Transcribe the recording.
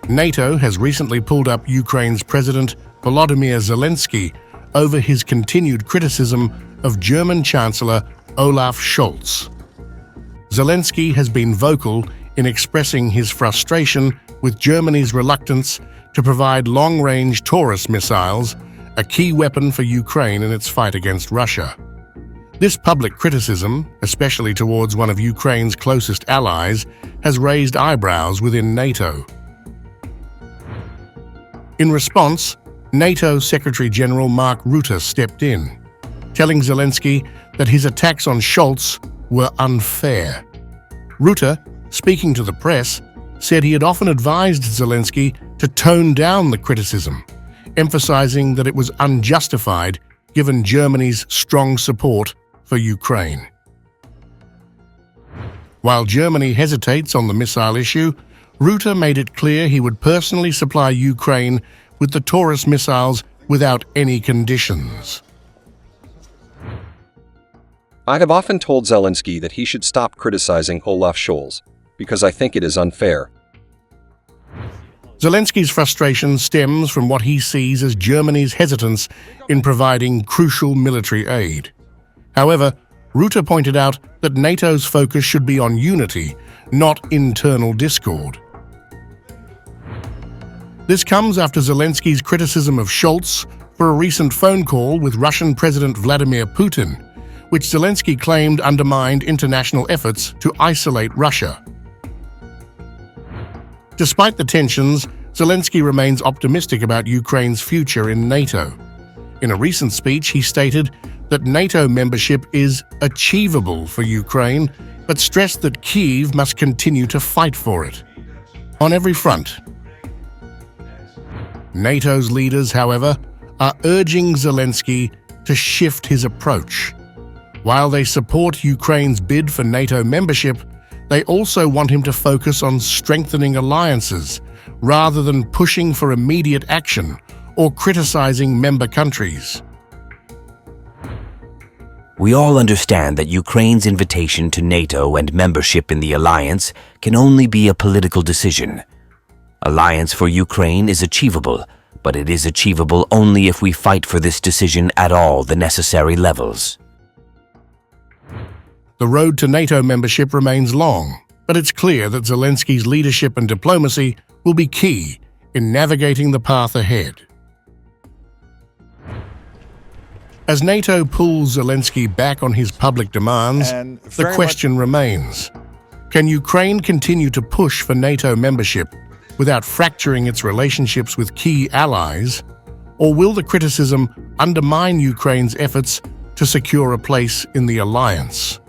NATO has recently pulled up Ukraine's President Volodymyr Zelensky over his continued criticism of German Chancellor Olaf Scholz. Zelensky has been vocal in expressing his frustration with Germany's reluctance to provide long-range Taurus missiles, a key weapon for Ukraine in its fight against Russia. This public criticism, especially towards one of Ukraine's closest allies, has raised eyebrows within NATO. In response, NATO Secretary-General Mark Rutte stepped in, telling Zelensky that his attacks on Scholz were unfair. Rutte, speaking to the press, said he had often advised Zelensky to tone down the criticism, emphasizing that it was unjustified given Germany's strong support for Ukraine. While Germany hesitates on the missile issue, Rutte made it clear he would personally supply Ukraine with the Taurus missiles without any conditions. I have often told Zelensky that he should stop criticizing Olaf Scholz, because I think it is unfair. Zelensky's frustration stems from what he sees as Germany's hesitance in providing crucial military aid. However, Rutte pointed out that NATO's focus should be on unity, not internal discord. This comes after Zelensky's criticism of Scholz for a recent phone call with Russian President Vladimir Putin, which Zelensky claimed undermined international efforts to isolate Russia. Despite the tensions, Zelensky remains optimistic about Ukraine's future in NATO. In a recent speech, he stated that NATO membership is achievable for Ukraine, but stressed that Kyiv must continue to fight for it on every front. NATO's leaders, however, are urging Zelensky to shift his approach. While they support Ukraine's bid for NATO membership, they also want him to focus on strengthening alliances rather than pushing for immediate action or criticizing member countries. We all understand that Ukraine's invitation to NATO and membership in the alliance can only be a political decision. Alliance for Ukraine is achievable, but it is achievable only if we fight for this decision at all the necessary levels. The road to NATO membership remains long, but it's clear that Zelensky's leadership and diplomacy will be key in navigating the path ahead. As NATO pulls Zelensky back on his public demands, the question remains: can Ukraine continue to push for NATO membership without fracturing its relationships with key allies, or will the criticism undermine Ukraine's efforts to secure a place in the alliance?